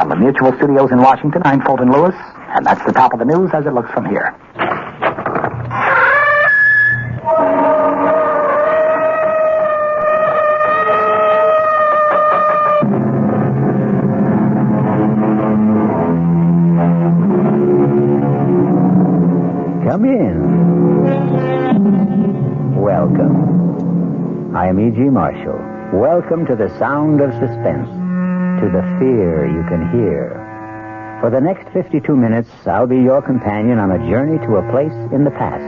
From the Mutual Studios in Washington, I'm Fulton Lewis, and that's the top of the news as it looks from here. Come in. Welcome. I am E.G. Marshall. Welcome to the sound of suspense, to the fear you can hear. For the next 52 minutes, I'll be your companion on a journey to a place in the past.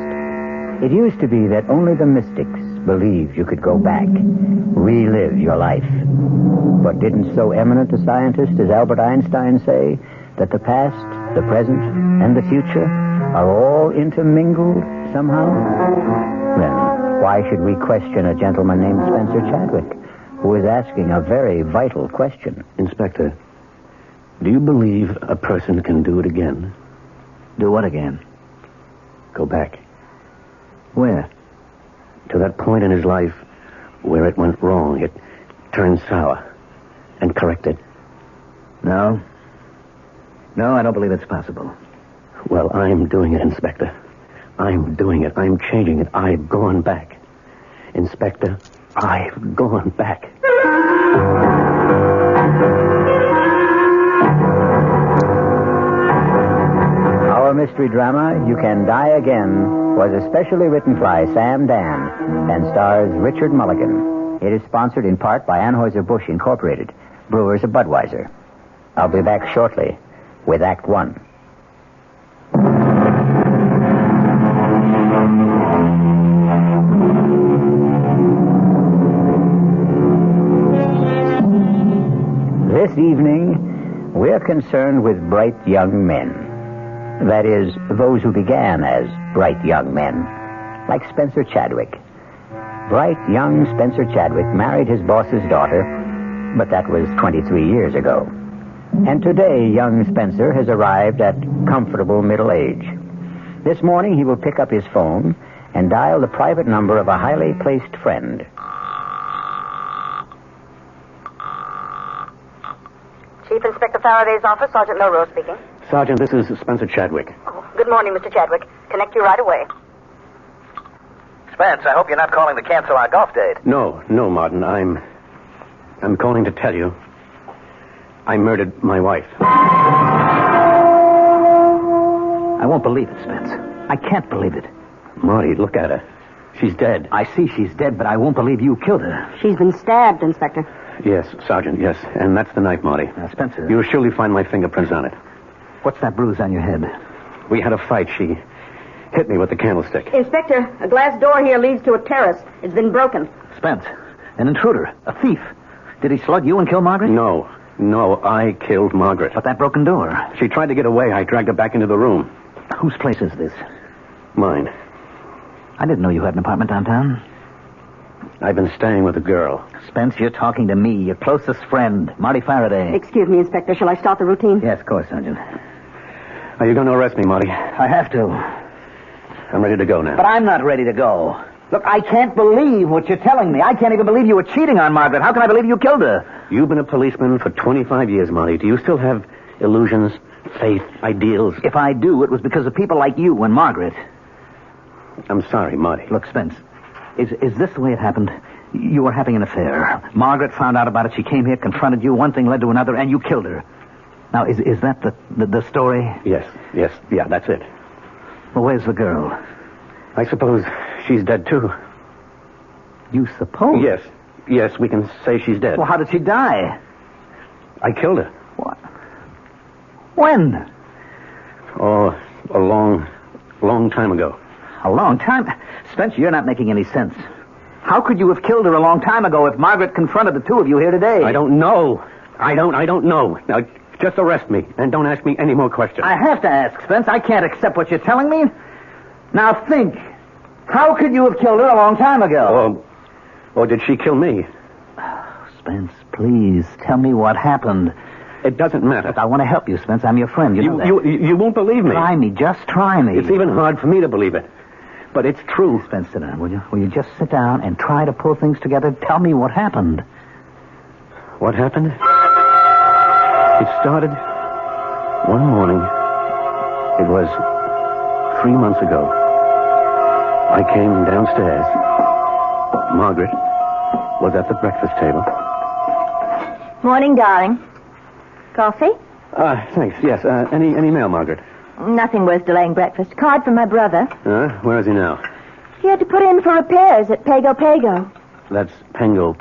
It used to be that only the mystics believed you could go back, relive your life. But didn't so eminent a scientist as Albert Einstein say that the past, the present, and the future are all intermingled somehow? Then why should we question a gentleman named Spencer Chadwick, who is asking a very vital question? Inspector, do you believe a person can do it again? Do what again? Go back. Where? To that point in his life where it went wrong. It turned sour. And correct it. No. No, I don't believe it's possible. Well, I'm doing it, Inspector. I'm doing it. I'm changing it. I've gone back. Inspector, I've gone back. Our mystery drama, You Can Die Again, was especially written by Sam Dan and stars Richard Mulligan. It is sponsored in part by Anheuser-Busch Incorporated, brewers of Budweiser. I'll be back shortly with Act One. This evening, we're concerned with bright young men. That is, those who began as bright young men, like Spencer Chadwick. Bright young Spencer Chadwick married his boss's daughter, but that was 23 years ago. And today, young Spencer has arrived at comfortable middle age. This morning, he will pick up his phone and dial the private number of a highly placed friend. Chief Inspector Faraday's office, Sergeant Milrose speaking. Sergeant, this is Spencer Chadwick. Oh, good morning, Mr. Chadwick. Connect you right away. Spence, I hope you're not calling to cancel our golf date. No, Martin. I'm calling to tell you I murdered my wife. I won't believe it, Spence. I can't believe it. Marty, look at her. She's dead. I see she's dead, but I won't believe you killed her. She's been stabbed, Inspector. Yes, Sergeant, yes. And that's the knife, Marty. Spencer. You'll surely find my fingerprints on it. What's that bruise on your head? We had a fight. She hit me with the candlestick. Inspector, a glass door here leads to a terrace. It's been broken. Spence, an intruder, a thief. Did he slug you and kill Margaret? No, I killed Margaret. But that broken door. She tried to get away. I dragged her back into the room. Whose place is this? Mine. I didn't know you had an apartment downtown. I've been staying with a girl. Spence, you're talking to me, your closest friend, Marty Faraday. Excuse me, Inspector. Shall I start the routine? Yes, of course, Sergeant. Are you going to arrest me, Marty? I have to. I'm ready to go now. But I'm not ready to go. Look, I can't believe what you're telling me. I can't even believe you were cheating on Margaret. How can I believe you killed her? You've been a policeman for 25 years, Marty. Do you still have illusions, faith, ideals? If I do, it was because of people like you and Margaret. I'm sorry, Marty. Look, Spence, is this the way it happened? You were having an affair. Margaret found out about it. She came here, confronted you. One thing led to another, and you killed her. Now, is that the story? Yes. Yeah, that's it. Well, where's the girl? I suppose she's dead, too. You suppose? Yes, we can say she's dead. Well, how did she die? I killed her. What? When? Oh, a long time ago. A long time? Spencer, you're not making any sense. How could you have killed her a long time ago if Margaret confronted the two of you here today? I don't know. I don't know. Now, just arrest me, and don't ask me any more questions. I have to ask, Spence. I can't accept what you're telling me. Now think. How could you have killed her a long time ago? Or did she kill me? Spence, please, tell me what happened. It doesn't matter. Look, I want to help you, Spence. I'm your friend. You know that. You won't believe me. Try me. Just try me. It's even hard for me to believe it. But it's true. Spence, sit down, will you? Will you just sit down and try to pull things together? Tell me what happened. What happened? It started One morning, it was 3 months ago, I came downstairs. Margaret was at the breakfast table. Morning, darling. Coffee? Thanks. Yes. Any mail, Margaret? Nothing worth delaying breakfast. Card from my brother. Where is he now? He had to put in for repairs at Pago Pago. That's Pengo.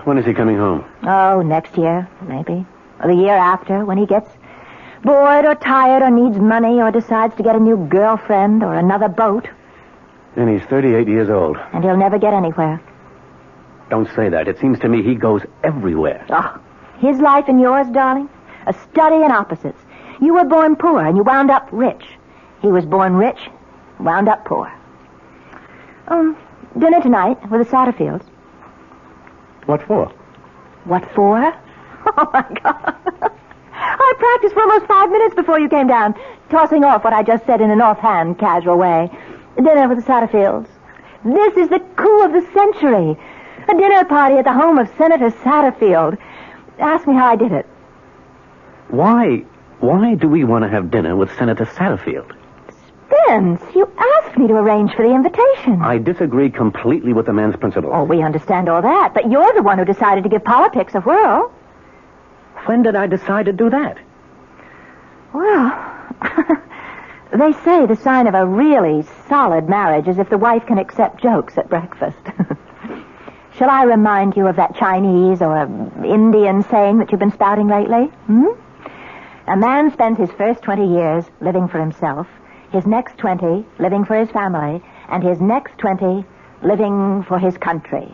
When is he coming home? Oh, next year, maybe. Or the year after, when he gets bored or tired or needs money or decides to get a new girlfriend or another boat. And he's 38 years old. And he'll never get anywhere. Don't say that. It seems to me he goes everywhere. Oh, his life and yours, darling? A study in opposites. You were born poor and you wound up rich. He was born rich, wound up poor. Dinner tonight with the Satterfields. What for? What for? Oh, my God. I practiced for almost 5 minutes before you came down, tossing off what I just said in an offhand, casual way. Dinner with the Satterfields. This is the coup of the century. A dinner party at the home of Senator Satterfield. Ask me how I did it. Why do we want to have dinner with Senator Satterfield? Spence, you asked me to arrange for the invitation. I disagree completely with the man's principles. Oh, we understand all that, but you're the one who decided to give politics a whirl. When did I decide to do that? Well, they say the sign of a really solid marriage is if the wife can accept jokes at breakfast. Shall I remind you of that Chinese or Indian saying that you've been spouting lately? A man spends his first 20 years living for himself, his next 20 living for his family, and his next 20 living for his country.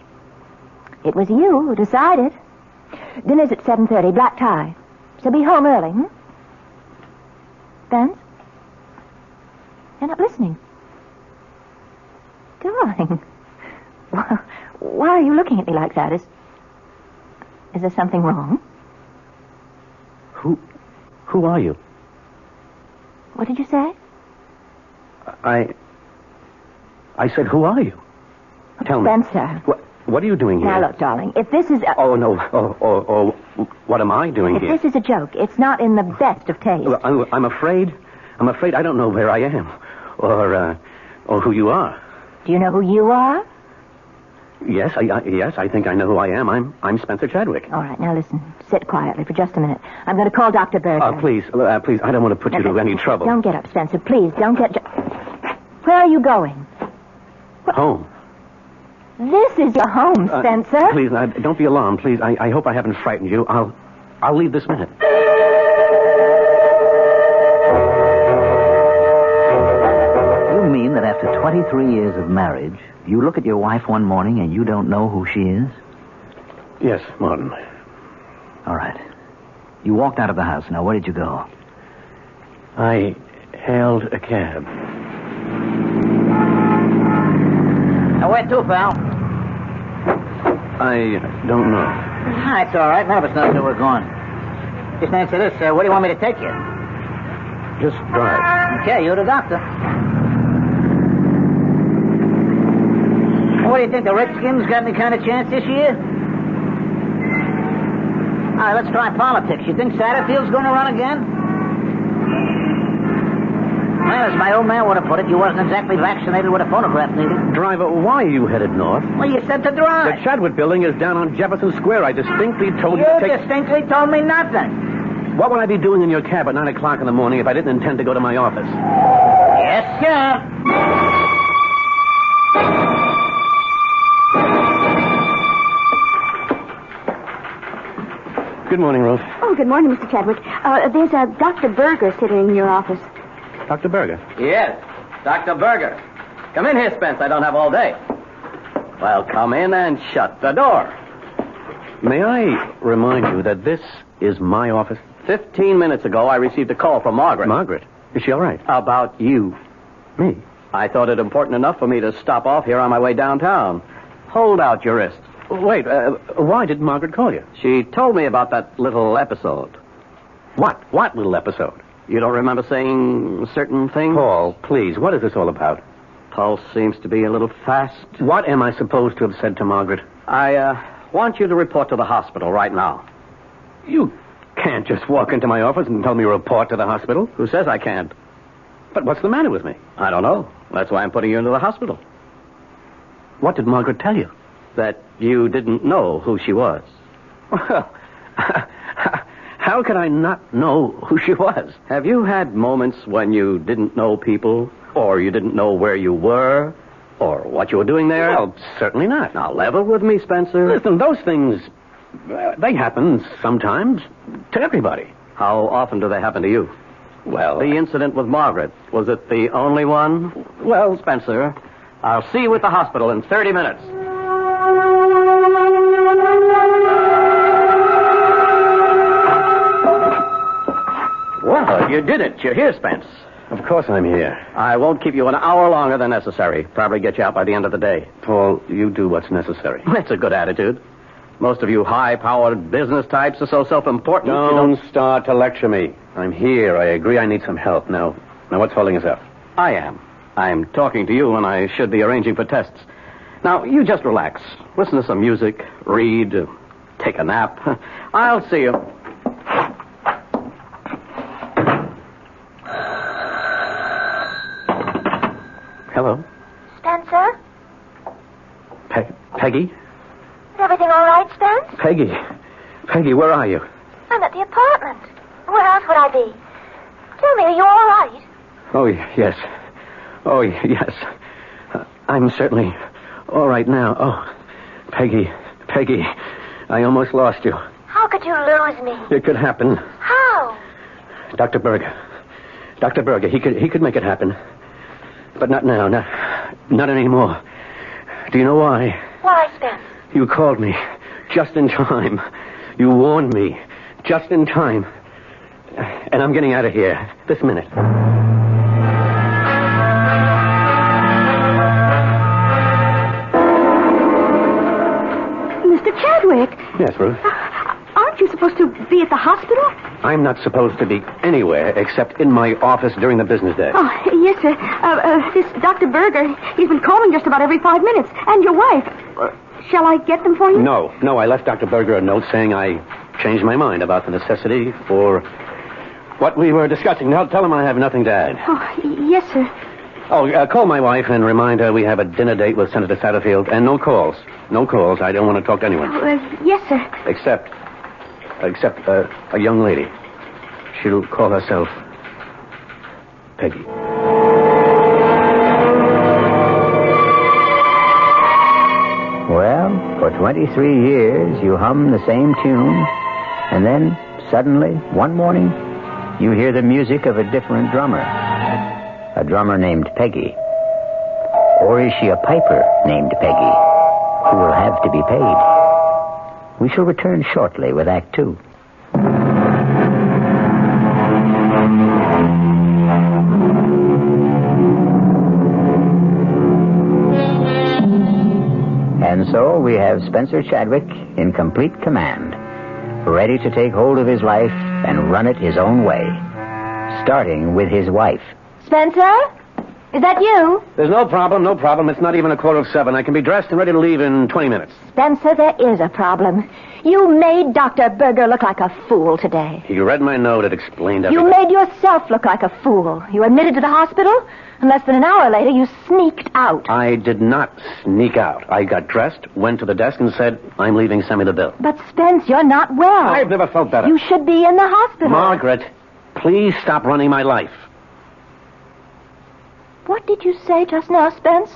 It was you who decided. Dinner's at 7:30, black tie. So be home early, Spence? You're not listening. Darling. Why are you looking at me like that? Is there something wrong? Who are you? What did you say? I said, who are you? Tell me. Spencer. What are you doing here? Now, look, darling, if this is Oh, no. What am I doing here? If this is a joke, it's not in the best of taste. Well, I'm afraid I don't know where I am. Or who you are. Do you know who you are? Yes, I think I know who I am. I'm Spencer Chadwick. All right, now listen. Sit quietly for just a minute. I'm going to call Dr. Berger. Please, I don't want to put you to any trouble. Don't get up, Spencer. Please, don't get... Where are you going? Home. This is your home, Spencer. Please, don't be alarmed, please. I hope I haven't frightened you. I'll leave this minute. You mean that after 23 years of marriage, you look at your wife one morning and you don't know who she is? Yes, Martin. All right. You walked out of the house. Now, where did you go? I hailed a cab. Now, where to, pal? I don't know. It's all right. None of us knows where we're going. Just answer this. Where do you want me to take you? Just drive. Okay, you're the doctor. What do you think? The Redskins got any kind of chance this year? All right, let's try politics. You think Satterfield's going to run again? Well, as my old man would have put it, you wasn't exactly vaccinated with a phonograph needle. Driver, why are you headed north? Well, you said to drive. The Chadwick building is down on Jefferson Square. I distinctly told you to take... You distinctly told me nothing. What would I be doing in your cab at 9 o'clock in the morning if I didn't intend to go to my office? Yes, sir. Good morning, Ruth. Oh, good morning, Mr. Chadwick. There's a Dr. Berger sitting in your office. Dr. Berger. Yes, Dr. Berger. Come in here, Spence. I don't have all day. Well, come in and shut the door. May I remind you that this is my office? 15 minutes ago, I received a call from Margaret. Margaret? Is she all right? About you. Me? I thought it important enough for me to stop off here on my way downtown. Hold out your wrist. Wait, why did Margaret call you? She told me about that little episode. What? What little episode? You don't remember saying certain things? Paul, please, what is this all about? Pulse seems to be a little fast. What am I supposed to have said to Margaret? I want you to report to the hospital right now. You can't just walk into my office and tell me to report to the hospital. Who says I can't? But what's the matter with me? I don't know. That's why I'm putting you into the hospital. What did Margaret tell you? That you didn't know who she was. Well, how could I not know who she was? Have you had moments when you didn't know people, or you didn't know where you were, or what you were doing there? Well, certainly not. Now, level with me, Spencer. Listen, those things, they happen sometimes to everybody. How often do they happen to you? Well, The incident with Margaret, was it the only one? well, Spencer, I'll see you at the hospital in 30 minutes. Well, you did it. You're here, Spence. of course I'm here. I won't keep you an hour longer than necessary. Probably get you out by the end of the day. Paul, you do what's necessary. That's a good attitude. Most of you high-powered business types are so self-important. you Don't start to lecture me. I'm here. I agree I need some help. Now what's holding us up? I am. I'm talking to you when I should be arranging for tests. Now, you just relax. Listen to some music, read, take a nap. I'll see you. Hello? Spencer? Peggy? Is everything all right, Spence? Peggy, where are you? I'm at the apartment. Where else would I be? Tell me, are you all right? Oh, yes. Oh, yes. I'm certainly all right now. Oh, Peggy, I almost lost you. How could you lose me? It could happen. How? Dr. Berger, he could make it happen. But not now, not anymore. Do you know why? Why, Spence? You called me just in time. You warned me just in time. And I'm getting out of here this minute. Mr. Chadwick, Yes, Ruth? aren't you supposed to be at the hospital? I'm not supposed to be anywhere except in my office during the business day. Oh, yes, sir. This Dr. Berger, he's been calling just about every 5 minutes. And your wife. Shall I get them for you? No, I left Dr. Berger a note saying I changed my mind about the necessity for what we were discussing. Now, tell him I have nothing to add. Oh, yes, sir. Oh, call my wife and remind her we have a dinner date with Senator Satterfield. And no calls. No calls. I don't want to talk to anyone. Yes, sir. Except a young lady. She'll call herself Peggy. Well, for 23 years, you hum the same tune, and then, suddenly, one morning, you hear the music of a different drummer. A drummer named Peggy. Or is she a piper named Peggy, who will have to be paid? We shall return shortly with Act Two. And so we have Spencer Chadwick in complete command, ready to take hold of his life and run it his own way, starting with his wife. Spencer? Is that you? There's no problem. It's not even 6:45. I can be dressed and ready to leave in 20 minutes. Spencer, there is a problem. You made Dr. Berger look like a fool today. You read my note. It explained You everything. made yourself look like a fool. You admitted to the hospital, and less than an hour later, you sneaked out. I did not sneak out. I got dressed, went to the desk, and said, I'm leaving. Send me the bill. But, Spence, you're not well. I've never felt better. You should be in the hospital. Margaret, please stop running my life. What did you say just now, Spence?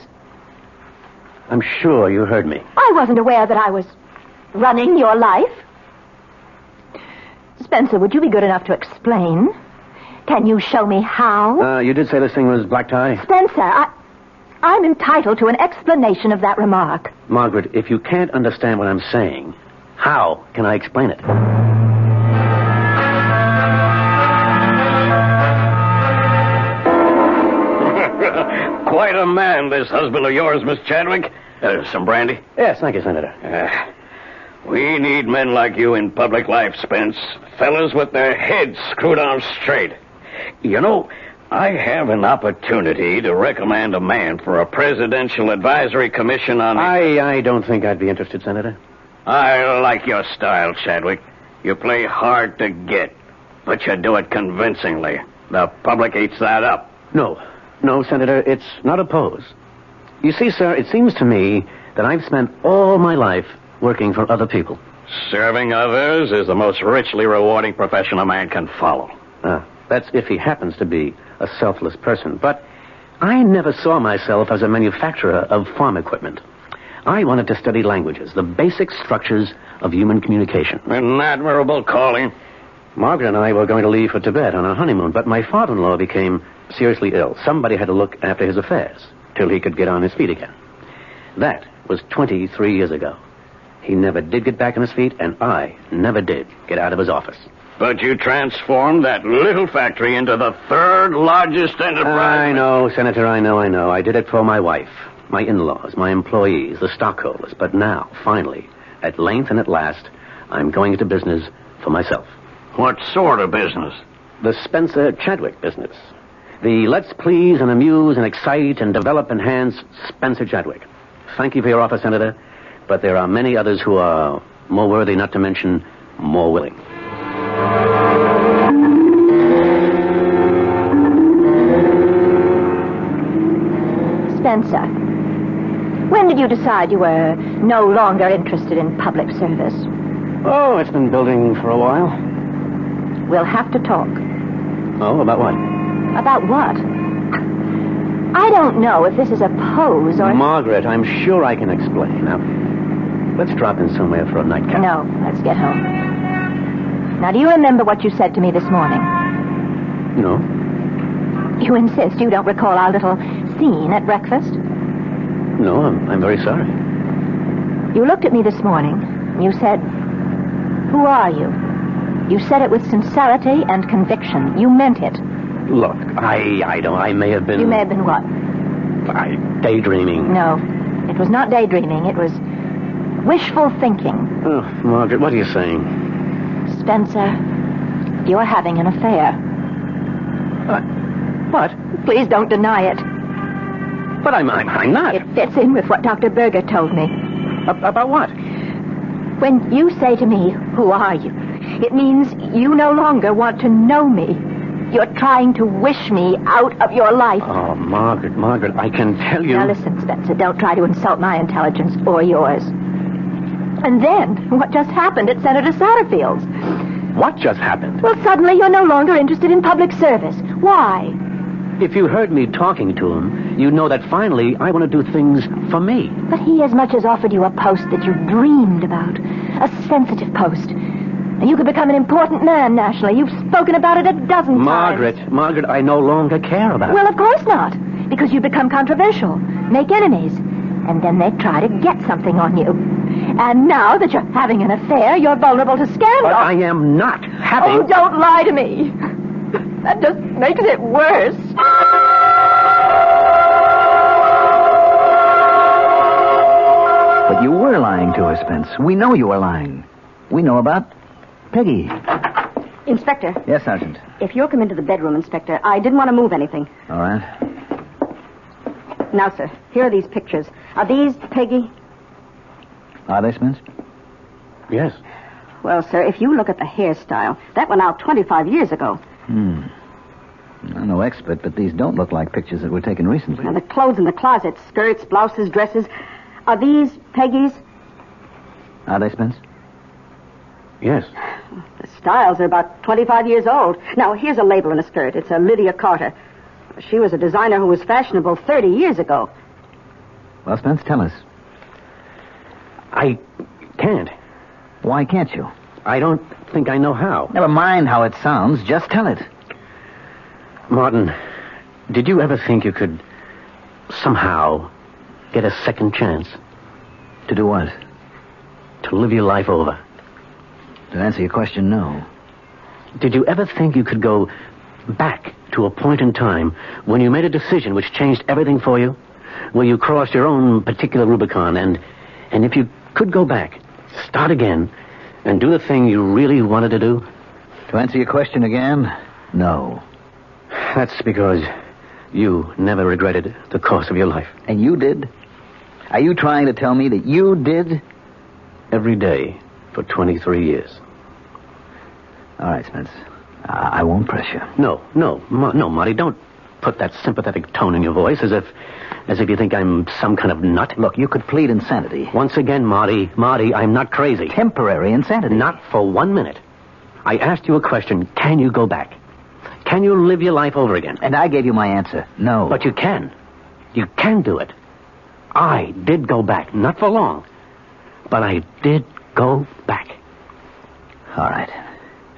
I'm sure you heard me. I wasn't aware that I was running your life. Spencer, would you be good enough to explain? Can you show me how? You did say this thing was black tie? Spencer, I'm entitled to an explanation of that remark. Margaret, if you can't understand what I'm saying, how can I explain it? Quite a man, this husband of yours, Miss Chadwick. Some brandy? Yes, thank you, Senator. We need men like you in public life, Spence. Fellas with their heads screwed on straight. You know, I have an opportunity to recommend a man for a presidential advisory commission on... I don't think I'd be interested, Senator. I like your style, Chadwick. You play hard to get, but you do it convincingly. The public eats that up. No, Senator, it's not a pose. You see, sir, it seems to me that I've spent all my life working for other people. Serving others is the most richly rewarding profession a man can follow. That's if he happens to be a selfless person. But I never saw myself as a manufacturer of farm equipment. I wanted to study languages, the basic structures of human communication. An admirable calling. Margaret and I were going to leave for Tibet on our honeymoon, but my father-in-law became seriously ill. Somebody had to look after his affairs till he could get on his feet again. That was 23 years ago. He never did get back on his feet, and I never did get out of his office. But you transformed that little factory into the third largest enterprise. I know, Senator, I know. I did it for my wife, my in-laws, my employees, the stockholders. But now, finally, at length and at last, I'm going into business for myself. What sort of business? The Spencer Chadwick business. The let's please and amuse and excite and develop enhance Spencer Chadwick. Thank you for your offer, Senator, but there are many others who are more worthy, not to mention more willing. Spencer, when did you decide you were no longer interested in public service? Oh, it's been building for a while. We'll have to talk. Oh, about what? About what? I don't know if this is a pose or... Margaret, I'm sure I can explain. Now, let's drop in somewhere for a nightcap. No, let's get home. Now, do you remember what you said to me this morning? No. You insist you don't recall our little scene at breakfast? No, I'm very sorry. You looked at me this morning. You said, "Who are you?" You said it with sincerity and conviction. You meant it. Look, I may have been... You may have been what? Daydreaming. No, it was not daydreaming. It was wishful thinking. Oh, Margaret, what are you saying? Spencer, you're having an affair. What? Please don't deny it. But I'm not. It fits in with what Dr. Berger told me. About what? When you say to me, "Who are you?" it means you no longer want to know me. You're trying to wish me out of your life. Oh, Margaret, I can tell you... Now listen, Spencer, don't try to insult my intelligence or yours. And then, what just happened at Senator Satterfield's? What just happened? Well, suddenly you're no longer interested in public service. Why? If you heard me talking to him, you'd know that finally I want to do things for me. But he as much as offered you a post that you dreamed about. A sensitive post. And you could become an important man nationally. You've spoken about it a dozen times. Margaret, I no longer care about it. Well, of course not. Because you become controversial. Make enemies. And then they try to get something on you. And now that you're having an affair, you're vulnerable to scandal. But I am not having... Oh, don't lie to me. That just makes it worse. But you were lying to us, Spence. We know you were lying. We know about Peggy. Inspector. Yes, Sergeant. If you'll come into the bedroom, Inspector, I didn't want to move anything. All right. Now, sir, here are these pictures. Are these Peggy? Are they, Spence? Yes. Well, sir, if you look at the hairstyle, that went out 25 years ago. I'm no expert, but these don't look like pictures that were taken recently. Now, the clothes in the closet, skirts, blouses, dresses, are these Peggy's? Are they, Spence? Yes. The styles are about 25 years old. Now, here's a label in a skirt. It's a Lydia Carter. She was a designer who was fashionable 30 years ago. Well, Spence, tell us. I can't. Why can't you? I don't think I know how. Never mind how it sounds. Just tell it. Martin, did you ever think you could somehow get a second chance? To do what? To live your life over. To answer your question, no. Did you ever think you could go back to a point in time when you made a decision which changed everything for you? Where you crossed your own particular Rubicon and if you could go back, start again, and do the thing you really wanted to do? To answer your question again, no. That's because you never regretted the course of your life. And you did? Are you trying to tell me that you did? Every day for 23 years. All right, Spence. I won't press you. No, Marty, don't put that sympathetic tone in your voice as if you think I'm some kind of nut. Look, you could plead insanity. Once again, Marty, I'm not crazy. Temporary insanity. Not for 1 minute. I asked you a question. Can you go back? Can you live your life over again? And I gave you my answer. No. But you can. You can do it. I did go back. Not for long. But I did go back. All right.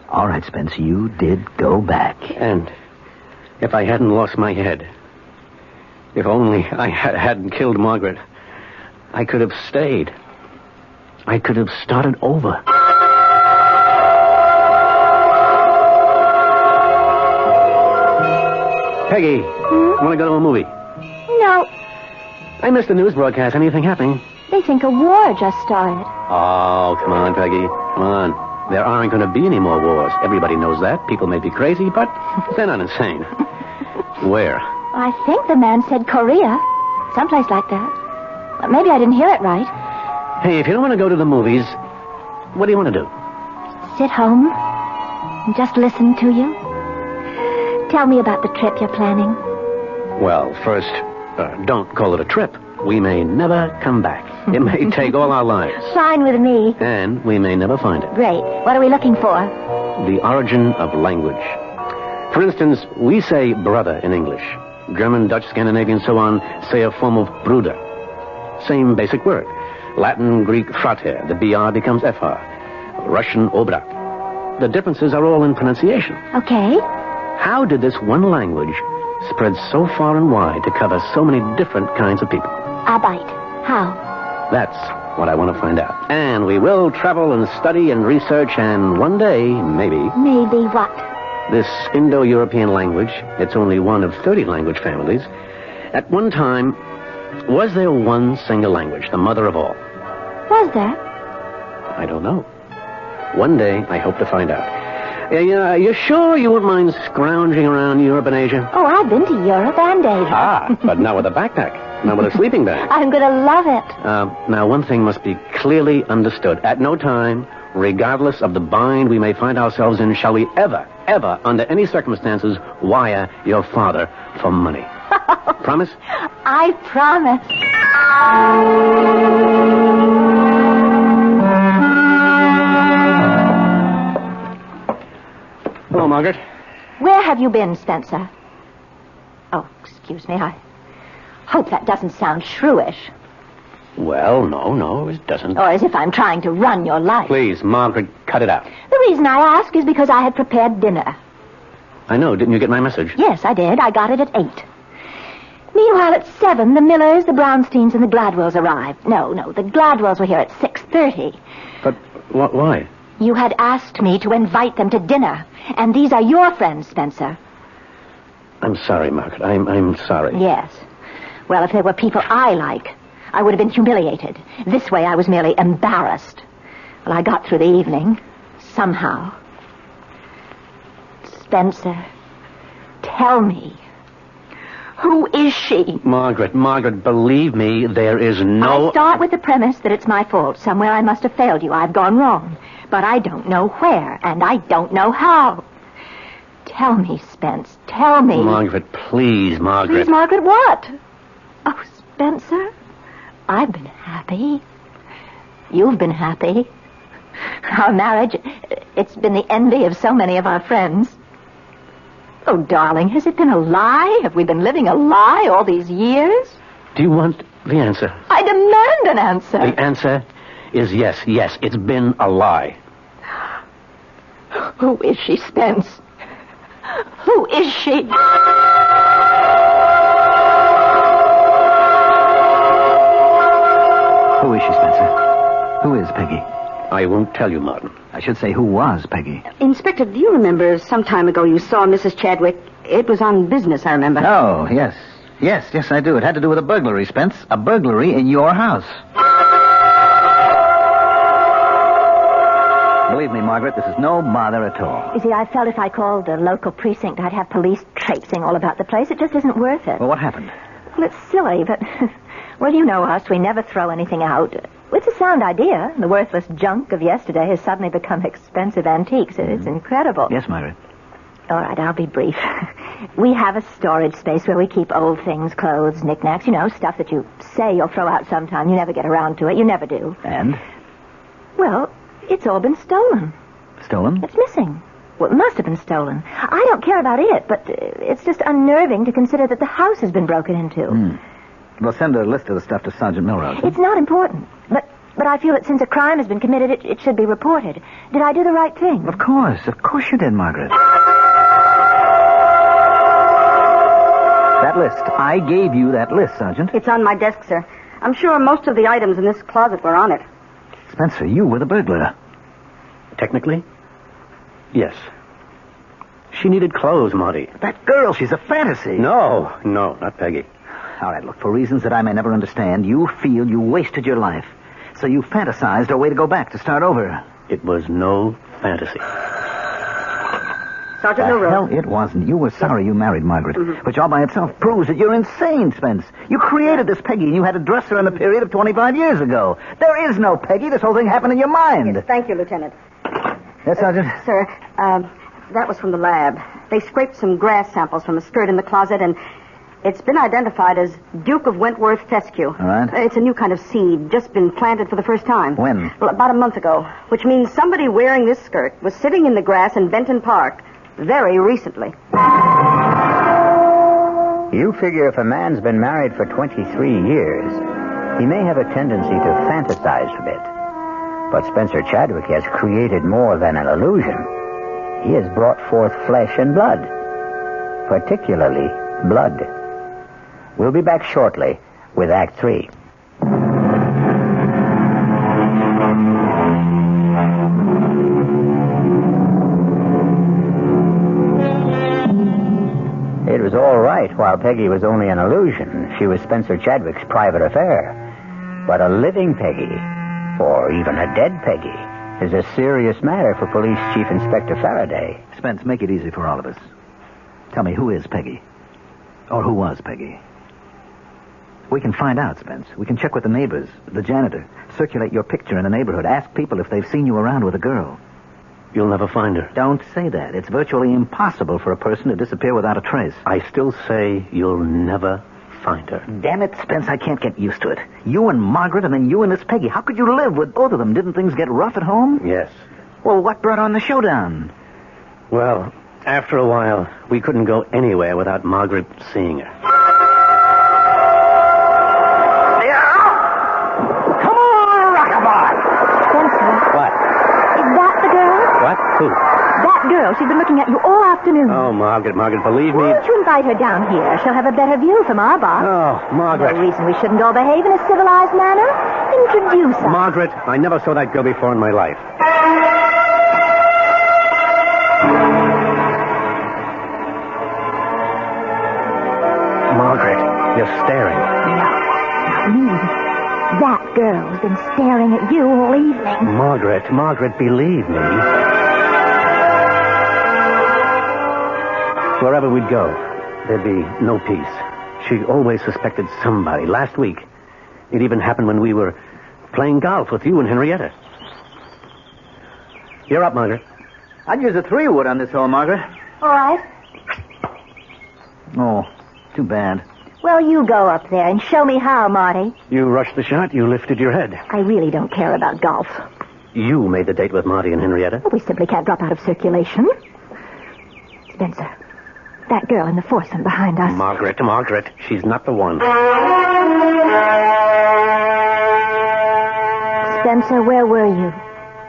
All right, Spence, you did go back. And if I hadn't lost my head, if only I hadn't killed Margaret, I could have stayed. I could have started over. Peggy, want to go to a movie? No. I missed the news broadcast. Anything happening? They think a war just started. Oh, come on, Peggy. Come on. There aren't going to be any more wars. Everybody knows that. People may be crazy, but they're not insane. Where? I think the man said Korea. Someplace like that. Maybe I didn't hear it right. Hey, if you don't want to go to the movies, what do you want to do? Sit home and just listen to you. Tell me about the trip you're planning. Well, first, don't call it a trip. We may never come back. It may take all our lives. Fine with me. And we may never find it. Great. What are we looking for? The origin of language. For instance, we say brother in English. German, Dutch, Scandinavian, so on, say a form of bruder. Same basic word. Latin, Greek, frater. The BR becomes FR. Russian, obrat. The differences are all in pronunciation. Okay. How did this one language spread so far and wide to cover so many different kinds of people? Arbeit. How? That's what I want to find out. And we will travel and study and research, and one day, maybe... Maybe what? This Indo-European language, it's only one of 30 language families. At one time, was there one single language, the mother of all? Was there? I don't know. One day, I hope to find out. You sure you wouldn't mind scrounging around Europe and Asia? Oh, I've been to Europe and Asia. Ah, but not with a backpack. Not with a sleeping bag. I'm going to love it. Now, one thing must be clearly understood. At no time, regardless of the bind we may find ourselves in, shall we ever, under any circumstances, wire your father for money. Promise? I promise. Hello, Margaret. Where have you been, Spencer? Oh, excuse me. I hope that doesn't sound shrewish. Well, no, it doesn't. Or as if I'm trying to run your life. Please, Margaret, cut it out. The reason I ask is because I had prepared dinner. I know. Didn't you get my message? Yes, I did. I got it at 8. Meanwhile, at 7, the Millers, the Brownsteins, and the Gladwells arrived. No, the Gladwells were here at 6:30. But why? You had asked me to invite them to dinner. And these are your friends, Spencer. I'm sorry, Margaret. I'm sorry. Yes. Well, if they were people I like, I would have been humiliated. This way, I was merely embarrassed. Well, I got through the evening. Somehow. Spencer, tell me. Who is she? Margaret, believe me, there is no... I start with the premise that it's my fault. Somewhere I must have failed you. I've gone wrong. But I don't know where, and I don't know how. Tell me, Spence. Tell me. Margaret, please, Margaret. Please, Margaret, what? Oh, Spencer, I've been happy. You've been happy. Our marriage, it's been the envy of so many of our friends. Oh, darling, has it been a lie? Have we been living a lie all these years? Do you want the answer? I demand an answer. The answer is yes, it's been a lie. Who is she, Spence? Who is she? Who is she, Spencer? Who is Peggy? I won't tell you, Martin. I should say, who was Peggy? Inspector, do you remember some time ago you saw Mrs. Chadwick? It was on business, I remember. Oh, yes. Yes, I do. It had to do with a burglary, Spence. A burglary in your house. Believe me, Margaret, this is no bother at all. You see, I felt if I called the local precinct, I'd have police traipsing all about the place. It just isn't worth it. Well, what happened? Well, it's silly, but... Well, you know us. We never throw anything out. It's a sound idea. The worthless junk of yesterday has suddenly become expensive antiques. It's incredible. Yes, Margaret. All right, I'll be brief. We have a storage space where we keep old things, clothes, knickknacks, stuff that you say you'll throw out sometime. You never get around to it. You never do. And? Well, it's all been stolen. Stolen? It's missing. Well, it must have been stolen. I don't care about it, but it's just unnerving to consider that the house has been broken into. We'll send a list of the stuff to Sergeant Milrose. It's not important, but I feel that since a crime has been committed, it should be reported. Did I do the right thing? Of course you did, Margaret. That list. I gave you that list, Sergeant. It's on my desk, sir. I'm sure most of the items in this closet were on it. Spencer, you were the burglar. Technically, yes. She needed clothes, Marty. That girl, she's a fantasy. No, not Peggy. All right, look, for reasons that I may never understand, you feel you wasted your life. So you fantasized a way to go back, to start over. It was no fantasy. Sergeant Milrose. Hell, it wasn't. You were sorry you married Margaret, which all by itself proves that you're insane, Spence. You created this Peggy, and you had to dress her in the period of 25 years ago. There is no Peggy. This whole thing happened in your mind. Yes, thank you, Lieutenant. Yes, Sergeant? Sir, that was from the lab. They scraped some grass samples from a skirt in the closet, and it's been identified as Duke of Wentworth fescue. All right. It's a new kind of seed, just been planted for the first time. When? Well, about a month ago, which means somebody wearing this skirt was sitting in the grass in Benton Park very recently. You figure if a man's been married for 23 years, he may have a tendency to fantasize a bit. But Spencer Chadwick has created more than an illusion. He has brought forth flesh and blood, particularly blood. We'll be back shortly with Act 3. It was all right while Peggy was only an illusion. She was Spencer Chadwick's private affair. But a living Peggy, or even a dead Peggy, is a serious matter for Police Chief Inspector Faraday. Spence, make it easy for all of us. Tell me, who is Peggy? Or who was Peggy? We can find out, Spence. We can check with the neighbors, the janitor, circulate your picture in the neighborhood, ask people if they've seen you around with a girl. You'll never find her. Don't say that. It's virtually impossible for a person to disappear without a trace. I still say you'll never find her. Damn it, Spence, I can't get used to it. You and Margaret, and then you and this Peggy. How could you live with both of them? Didn't things get rough at home? Yes. Well, what brought on the showdown? Well, after a while, we couldn't go anywhere without Margaret seeing her. Come on, Rockabye! Spencer, What? is that the girl? What? Who? That girl. She's been looking at you all afternoon. Oh, Margaret, believe me. Why don't you invite her down here? She'll have a better view from our box. Oh, Margaret. No reason we shouldn't all behave in a civilized manner. Introduce us. Margaret, I never saw that girl before in my life. Margaret, you're staring. Not me. That girl's been staring at you all evening. Margaret, believe me. Wherever we'd go, there'd be no peace. She always suspected somebody. Last week, it even happened when we were playing golf with you and Henrietta. You're up, Margaret. I'd use a 3-wood on this hole, Margaret. All right. Oh, too bad. Well, you go up there and show me how, Marty. You rushed the shot. You lifted your head. I really don't care about golf. You made the date with Marty and Henrietta. We simply can't drop out of circulation. Spencer, that girl in the foursome behind us. Margaret, she's not the one. Spencer, where were you?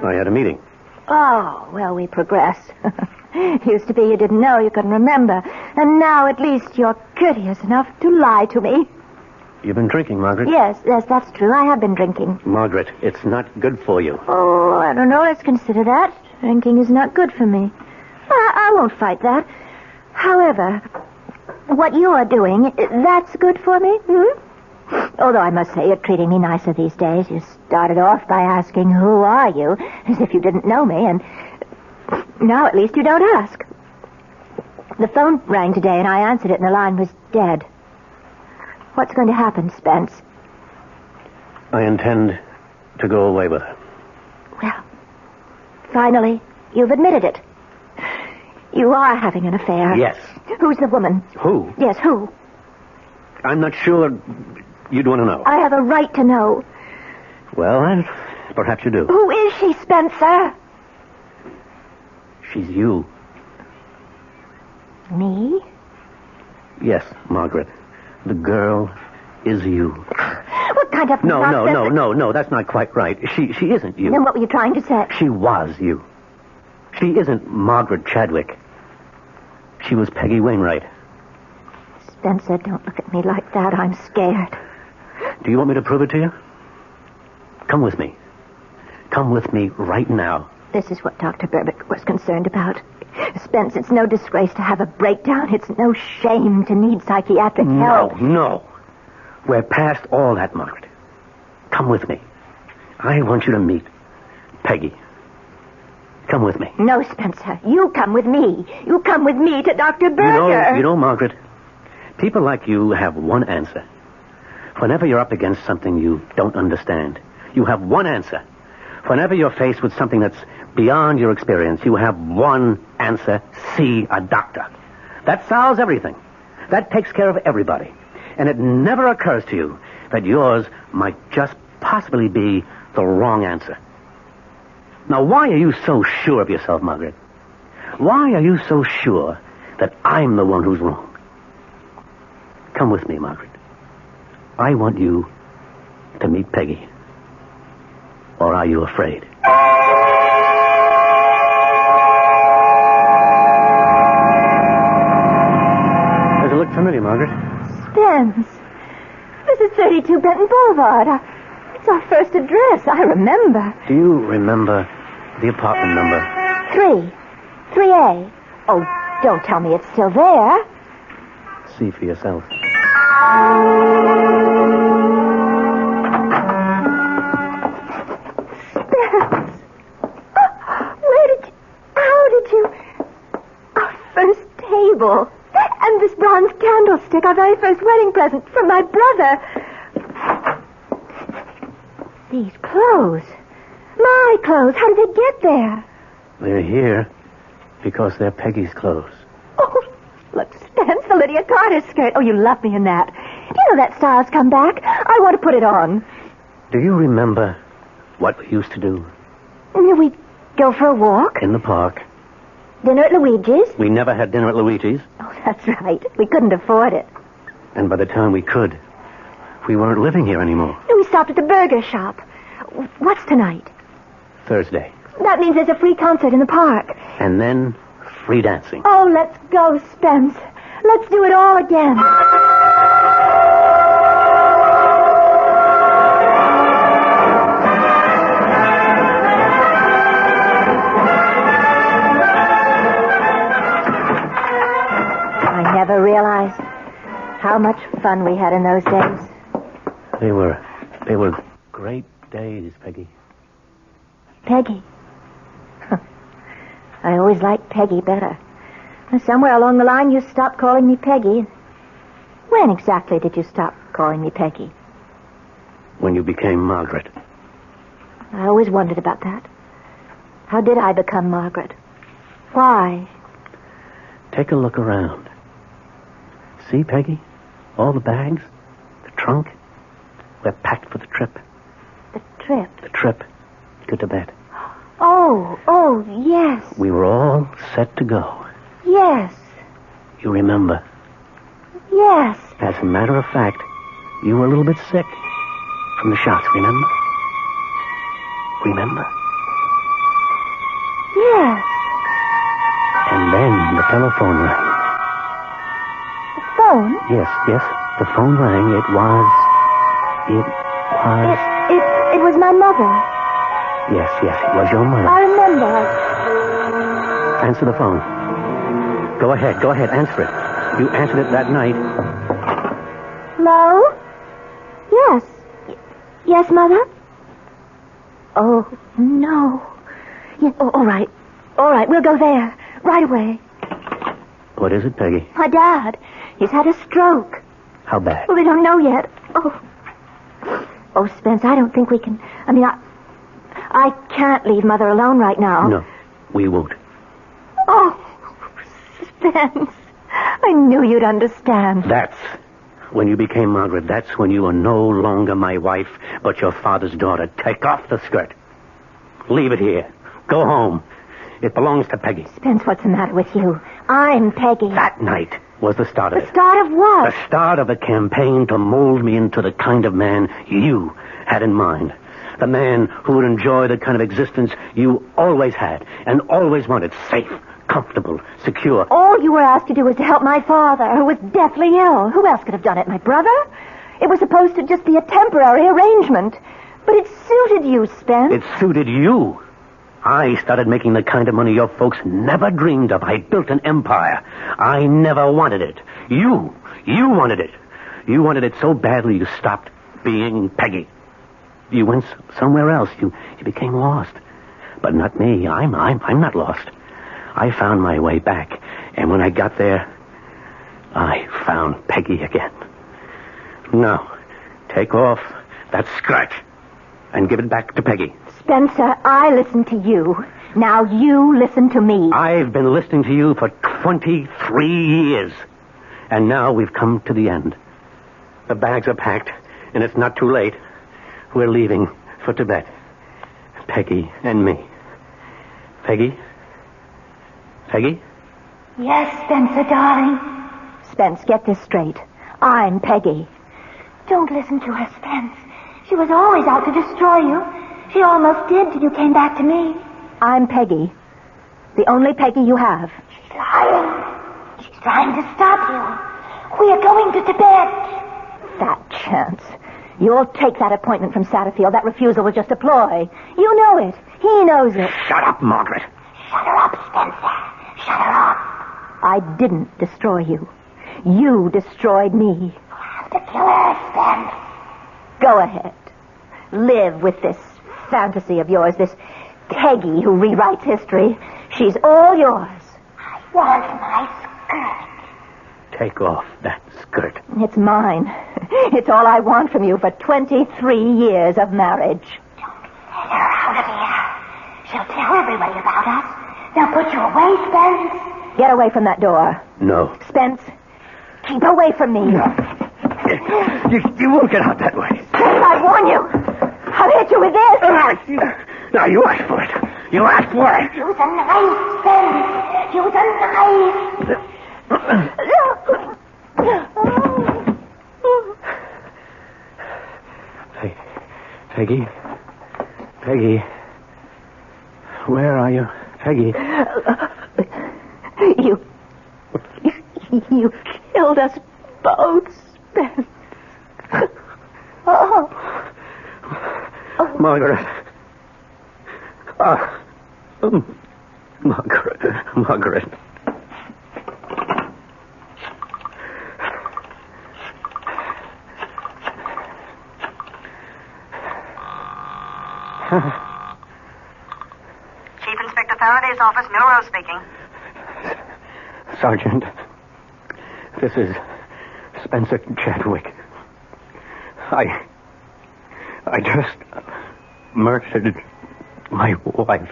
I had a meeting. Oh, well, we progress. Used to be you didn't know, you couldn't remember. And now at least you're courteous enough to lie to me. You've been drinking, Margaret? Yes, that's true. I have been drinking. Margaret, it's not good for you. Oh, I don't know. Let's consider that. Drinking is not good for me. I won't fight that. However, what you are doing, that's good for me, Although I must say you're treating me nicer these days. You started off by asking, who are you? As if you didn't know me, and now at least you don't ask. The phone rang today, and I answered it, and the line was dead. What's going to happen, Spence? I intend to go away with her. Well, finally, you've admitted it. You are having an affair. Yes. Who's the woman? Who? Yes, who? I'm not sure you'd want to know. I have a right to know. Well, then, perhaps you do. Who is she, Spencer? She's you. Me? Yes, Margaret. The girl is you. What kind of No, nonsense? no, that's not quite right. She isn't you. Then what were you trying to say? She was you. She isn't Margaret Chadwick. She was Peggy Wainwright. Spencer, don't look at me like that. I'm scared. Do you want me to prove it to you? Come with me. Come with me right now. This is what Dr. Burbick was concerned about. Spence, it's no disgrace to have a breakdown. It's no shame to need psychiatric help. No. We're past all that, Margaret. Come with me. I want you to meet Peggy. Come with me. No, Spencer. You come with me. You come with me to Dr. Berger. You know, Margaret, people like you have one answer. Whenever you're up against something you don't understand, you have one answer. Whenever you're faced with something that's beyond your experience, you have one answer: see a doctor. That solves everything. That takes care of everybody. And it never occurs to you that yours might just possibly be the wrong answer. Now, why are you so sure of yourself, Margaret? Why are you so sure that I'm the one who's wrong? Come with me, Margaret. I want you to meet Peggy. Or are you afraid? Does it look familiar, Margaret? Spence. This is 32 Benton Boulevard. It's our first address. I remember. Do you remember the apartment number? 3A. Oh, don't tell me it's still there. See for yourself. Spence. How did you... Our first table. And this bronze candlestick, our very first wedding present from my brother. These clothes. My clothes. How did they get there? They're here because they're Peggy's clothes. Oh, look, Spence, the Lydia Carter skirt. Oh, you love me in that. Do you know that style's come back? I want to put it on. Do you remember what we used to do? We'd go for a walk. In the park. Dinner at Luigi's. We never had dinner at Luigi's. Oh, that's right. We couldn't afford it. And by the time we could, we weren't living here anymore. We stopped at the burger shop. What's tonight? Thursday. That means there's a free concert in the park. And then free dancing. Oh, let's go, Spence. Let's do it all again. I never realized how much fun we had in those days. They were great days, Peggy. Peggy. I always liked Peggy better. Somewhere along the line, you stopped calling me Peggy. When exactly did you stop calling me Peggy? When you became Margaret. I always wondered about that. How did I become Margaret? Why? Take a look around. See, Peggy? All the bags, the trunk. We're packed for the trip. The trip? The trip to Tibet. Oh, yes. We were all set to go. Yes. You remember? Yes. As a matter of fact, you were a little bit sick from the shots, remember? Remember? Yes. And then the telephone rang. The phone? Yes, the phone rang. It was... It was my mother. Yes, it was your mother. I remember. Answer the phone. Go ahead, answer it. You answered it that night. Hello? Yes. Yes, Mother? Oh, no. Yeah, all right. All right, we'll go there. Right away. What is it, Peggy? My dad. He's had a stroke. How bad? Well, they don't know yet. Oh, Spence, I don't think we can... I can't leave Mother alone right now. No, we won't. Oh, Spence. I knew you'd understand. That's when you became Margaret. That's when you were no longer my wife, but your father's daughter. Take off the skirt. Leave it here. Go home. It belongs to Peggy. Spence, what's the matter with you? I'm Peggy. That night was the start of it. The start of what? The start of a campaign to mold me into the kind of man you had in mind. The man who would enjoy the kind of existence you always had and always wanted. Safe, comfortable, secure. All you were asked to do was to help my father, who was deathly ill. Who else could have done it? My brother? It was supposed to just be a temporary arrangement. But it suited you, Spence. It suited you. I started making the kind of money your folks never dreamed of. I built an empire. I never wanted it. You wanted it. You wanted it so badly you stopped being Peggy. You went somewhere else. You became lost. But not me. I'm not lost. I found my way back. And when I got there, I found Peggy again. Now, take off that skirt and give it back to Peggy. Spencer, I listened to you. Now you listen to me. I've been listening to you for 23 years. And now we've come to the end. The bags are packed, and it's not too late. We're leaving for Tibet. Peggy and me. Peggy? Peggy? Yes, Spencer, darling. Spence, get this straight. I'm Peggy. Don't listen to her, Spence. She was always out to destroy you. She almost did till you came back to me. I'm Peggy. The only Peggy you have. She's lying. She's trying to stop you. We are going to Tibet. Fat chance. You'll take that appointment from Satterfield. That refusal was just a ploy. You know it. He knows it. Shut up, Margaret. Shut her up, Spencer. Shut her up. I didn't destroy you. You destroyed me. You have to kill her, Spence. Go ahead. Live with this fantasy of yours, this Peggy who rewrites history. She's all yours. I want my skirt. Take off that skirt. It's mine. It's all I want from you for 23 years of marriage. Don't let her out of here. She'll tell everybody about us. They'll put you away, Spence. Get away from that door. No. Spence, keep away from me. No. You won't get out that way. Spence, I warn you. I'll hit you with this. Now, you asked for it. You asked for it. Use a knife, Spence. Use a knife. Peggy? Peggy? Where are you? Peggy? You killed us both, Spence. Oh. Margaret. Margaret. Chief Inspector Faraday's office, Milrose speaking. Sergeant, this is Spencer Chadwick. I just murdered my wife.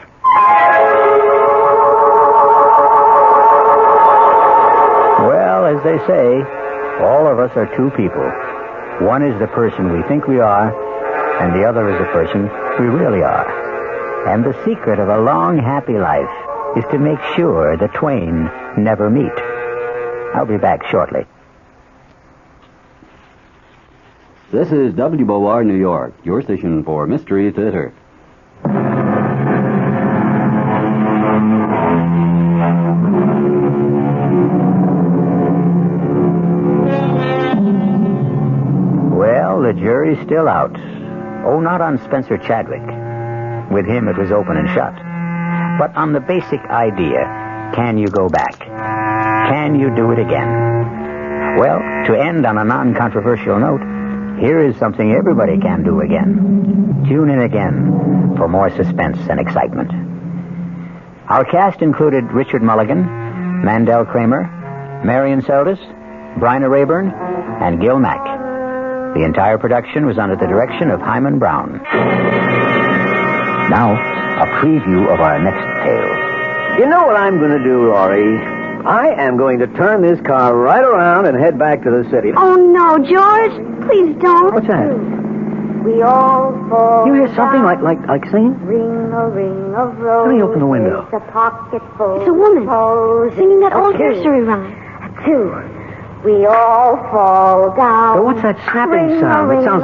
Well, as they say, all of us are two people. One is the person we think we are, and the other is the person we really are. And the secret of a long, happy life is to make sure the twain never meet. I'll be back shortly. This is WOR New York, your station for Mystery Theater. Well, the jury's still out. Oh, not on Spencer Chadwick. With him, it was open and shut. But on the basic idea, can you go back? Can you do it again? Well, to end on a non-controversial note, here is something everybody can do again. Tune in again for more suspense and excitement. Our cast included Richard Mulligan, Mandel Kramer, Marion Seldes, Bryna Rayburn, and Gil Mack. The entire production was under the direction of Hyman Brown. Now, a preview of our next tale. You know what I'm going to do, Laurie? I am going to turn this car right around and head back to the city. Oh, no, George. Please don't. What's that? We all fall You hear something like singing? Ring a ring of roses. Let me open the window. A pocket full. It's a woman singing that old nursery rhyme. Two. We all fall down. But what's that snapping sound? It sounds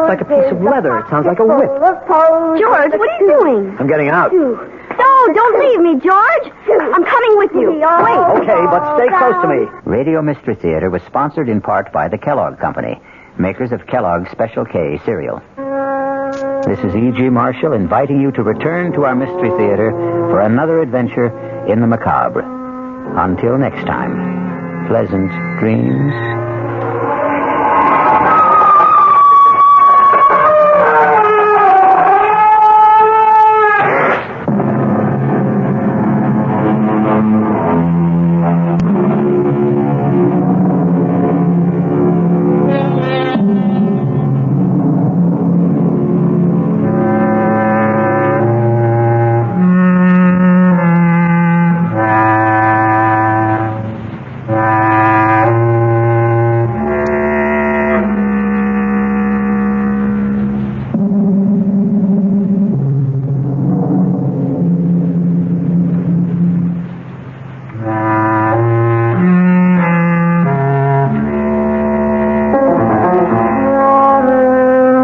like a piece of leather. It sounds like a whip. George, what are you doing? I'm getting out. No, don't leave me, George. I'm coming with you. Wait. Okay, but stay close to me. Radio Mystery Theater was sponsored in part by the Kellogg Company, makers of Kellogg's Special K cereal. This is E.G. Marshall inviting you to return to our Mystery Theater for another adventure in the macabre. Until next time, pleasant dreams.